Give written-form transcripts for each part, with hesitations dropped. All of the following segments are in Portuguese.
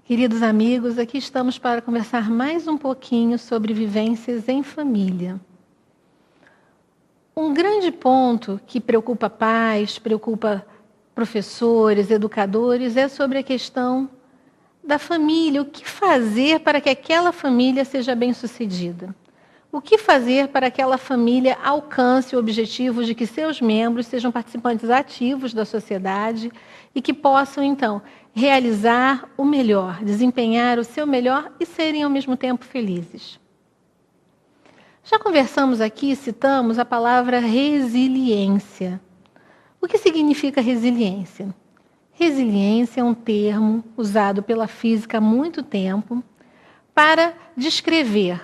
Queridos amigos, aqui estamos para conversar mais um pouquinho sobre vivências em família. Um grande ponto que preocupa pais, preocupa professores, educadores, é sobre a questão da família. O que fazer para que aquela família seja bem-sucedida? O que fazer para que aquela família alcance o objetivo de que seus membros sejam participantes ativos da sociedade e que possam, então, realizar o melhor, desempenhar o seu melhor e serem, ao mesmo tempo, felizes? Já conversamos aqui, citamos a palavra resiliência. O que significa resiliência? Resiliência é um termo usado pela física há muito tempo para descrever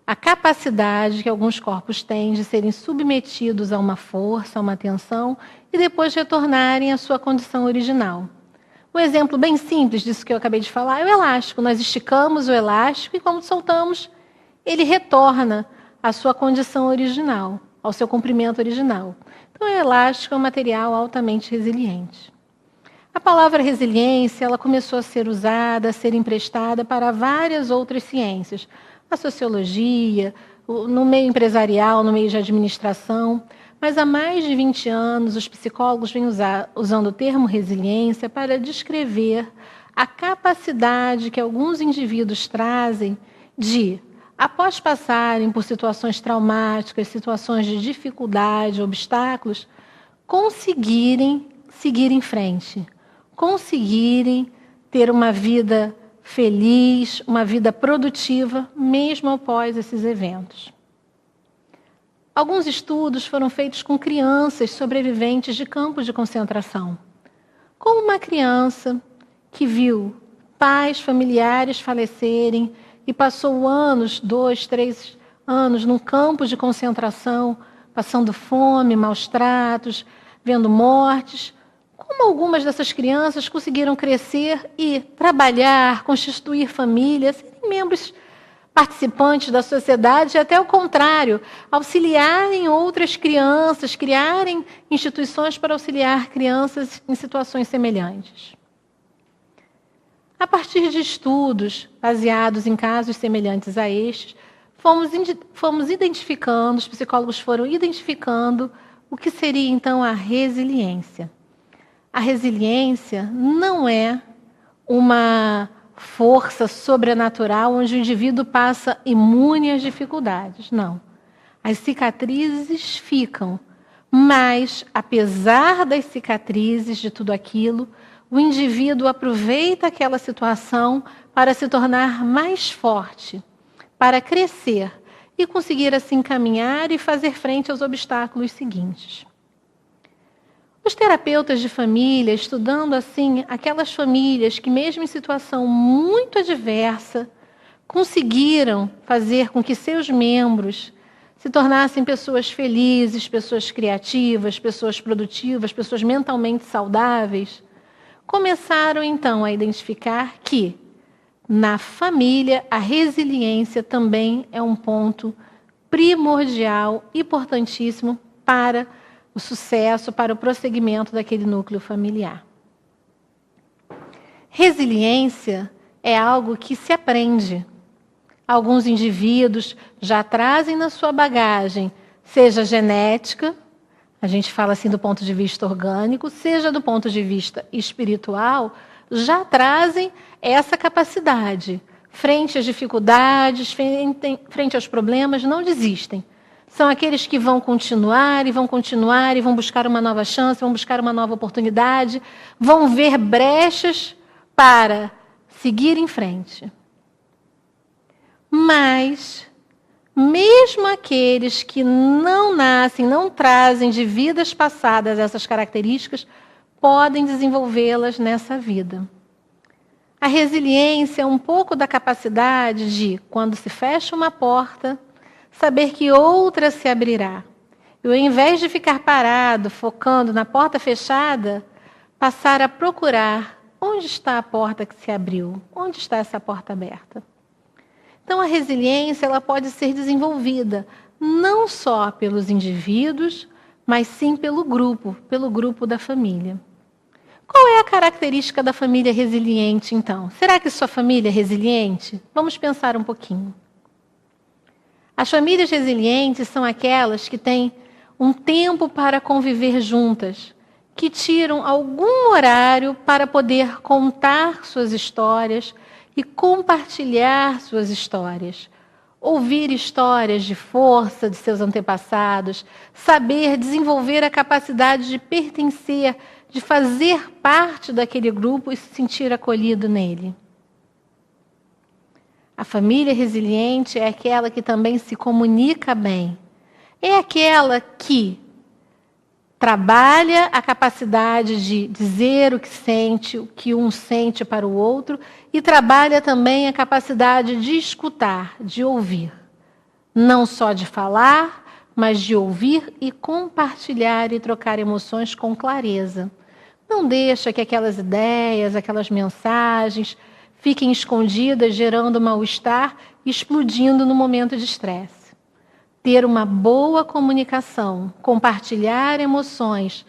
a capacidade que alguns corpos têm de serem submetidos a uma força, a uma tensão, e depois retornarem à sua condição original. Um exemplo bem simples disso que eu acabei de falar é o elástico. Nós esticamos o elástico e, quando soltamos, ele retorna à sua condição original, ao seu comprimento original. Então, o elástico é um material altamente resiliente. A palavra resiliência, ela começou a ser usada, a ser emprestada para várias outras ciências. A sociologia, no meio empresarial, no meio de administração. Mas há mais de 20 anos, os psicólogos vêm usando o termo resiliência para descrever a capacidade que alguns indivíduos trazem de, após passarem por situações traumáticas, situações de dificuldade, obstáculos, conseguirem seguir em frente, conseguirem ter uma vida feliz, uma vida produtiva, mesmo após esses eventos. Alguns estudos foram feitos com crianças sobreviventes de campos de concentração. Como uma criança que viu pais, familiares falecerem e passou anos, 2, 3 anos, num campo de concentração, passando fome, maus tratos, vendo mortes. Como algumas dessas crianças conseguiram crescer e trabalhar, constituir famílias, serem membros participantes da sociedade, e até o contrário, auxiliarem outras crianças, criarem instituições para auxiliar crianças em situações semelhantes. A partir de estudos baseados em casos semelhantes a estes, fomos identificando, os psicólogos foram identificando o que seria então a resiliência. A resiliência não é uma força sobrenatural onde o indivíduo passa imune às dificuldades. Não. As cicatrizes ficam, mas, apesar das cicatrizes, de tudo aquilo, o indivíduo aproveita aquela situação para se tornar mais forte, para crescer e conseguir assim caminhar e fazer frente aos obstáculos seguintes. Os terapeutas de família, estudando assim aquelas famílias que, mesmo em situação muito adversa, conseguiram fazer com que seus membros se tornassem pessoas felizes, pessoas criativas, pessoas produtivas, pessoas mentalmente saudáveis, começaram então a identificar que, na família, a resiliência também é um ponto primordial, importantíssimo para o sucesso, para o prosseguimento daquele núcleo familiar. Resiliência é algo que se aprende. Alguns indivíduos já trazem na sua bagagem, seja genética, a gente fala assim do ponto de vista orgânico, seja do ponto de vista espiritual, já trazem essa capacidade. Frente às dificuldades, frente aos problemas, não desistem. São aqueles que vão continuar e vão continuar e vão buscar uma nova chance, vão buscar uma nova oportunidade, vão ver brechas para seguir em frente. Mas, mesmo aqueles que não nascem, não trazem de vidas passadas essas características, podem desenvolvê-las nessa vida. A resiliência é um pouco da capacidade de, quando se fecha uma porta, saber que outra se abrirá. E ao invés de ficar parado, focando na porta fechada, passar a procurar onde está a porta que se abriu, onde está essa porta aberta. Então, a resiliência ela pode ser desenvolvida não só pelos indivíduos, mas sim pelo grupo da família. Qual é a característica da família resiliente, então? Será que sua família é resiliente? Vamos pensar um pouquinho. As famílias resilientes são aquelas que têm um tempo para conviver juntas, que tiram algum horário para poder contar suas histórias e compartilhar suas histórias. Ouvir histórias de força de seus antepassados, saber desenvolver a capacidade de pertencer, de fazer parte daquele grupo e se sentir acolhido nele. A família resiliente é aquela que também se comunica bem. É aquela que trabalha a capacidade de dizer o que sente, o que um sente para o outro, e trabalha também a capacidade de escutar, de ouvir. Não só de falar, mas de ouvir e compartilhar e trocar emoções com clareza. Não deixa que aquelas ideias, aquelas mensagens fiquem escondidas, gerando mal-estar e explodindo no momento de estresse. Ter uma boa comunicação, compartilhar emoções,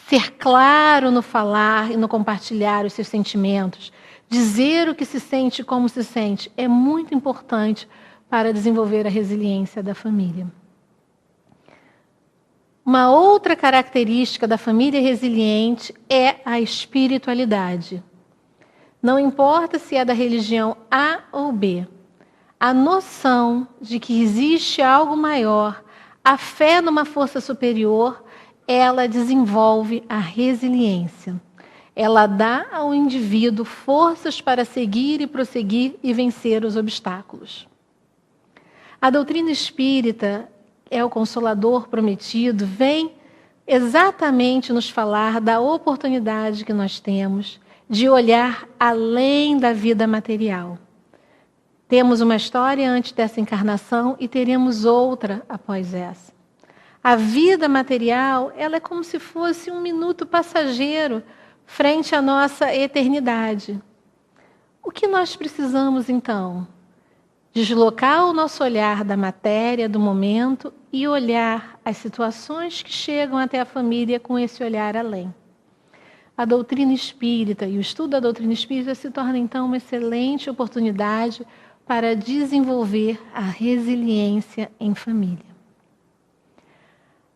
ser claro no falar e no compartilhar os seus sentimentos, dizer o que se sente e como se sente, é muito importante para desenvolver a resiliência da família. Uma outra característica da família resiliente é a espiritualidade. Não importa se é da religião A ou B, a noção de que existe algo maior, a fé numa força superior, ela desenvolve a resiliência. Ela dá ao indivíduo forças para seguir e prosseguir e vencer os obstáculos. A doutrina espírita é o Consolador prometido, vem exatamente nos falar da oportunidade que nós temos de olhar além da vida material. Temos uma história antes dessa encarnação e teremos outra após essa. A vida material, ela é como se fosse um minuto passageiro frente à nossa eternidade. O que nós precisamos, então? Deslocar o nosso olhar da matéria, do momento, e olhar as situações que chegam até a família com esse olhar além. A doutrina espírita e o estudo da doutrina espírita se torna, então, uma excelente oportunidade para desenvolver a resiliência em família.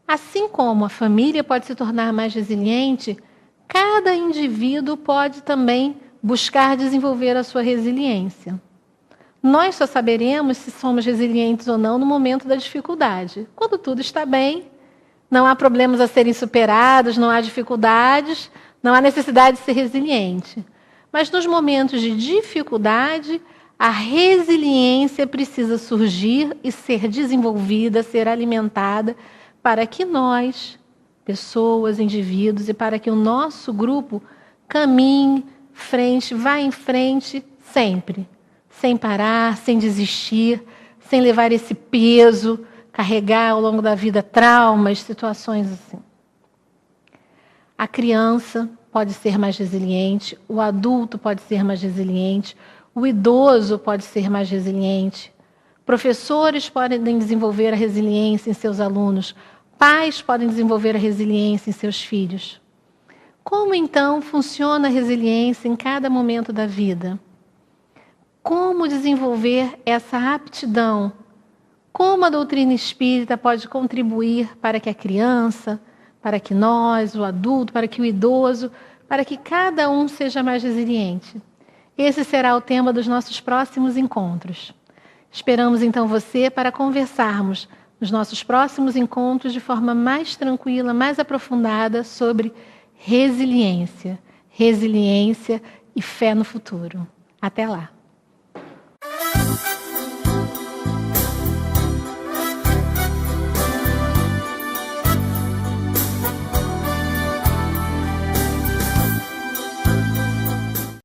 Assim como a família pode se tornar mais resiliente, cada indivíduo pode também buscar desenvolver a sua resiliência. Nós só saberemos se somos resilientes ou não no momento da dificuldade. Quando tudo está bem, não há problemas a serem superados, não há dificuldades, não há necessidade de ser resiliente. Mas nos momentos de dificuldade, a resiliência precisa surgir e ser desenvolvida, ser alimentada, para que nós, pessoas, indivíduos, e para que o nosso grupo caminhe vá em frente sempre, sem parar, sem desistir, sem levar esse peso, carregar ao longo da vida traumas, situações assim. A criança pode ser mais resiliente, o adulto pode ser mais resiliente, o idoso pode ser mais resiliente, professores podem desenvolver a resiliência em seus alunos, pais podem desenvolver a resiliência em seus filhos. Como então funciona a resiliência em cada momento da vida? Como desenvolver essa aptidão? Como a doutrina espírita pode contribuir para que a criança, para que nós, o adulto, para que o idoso, para que cada um seja mais resiliente? Esse será o tema dos nossos próximos encontros. Esperamos então você para conversarmos nos nossos próximos encontros de forma mais tranquila, mais aprofundada sobre resiliência e fé no futuro. Até lá!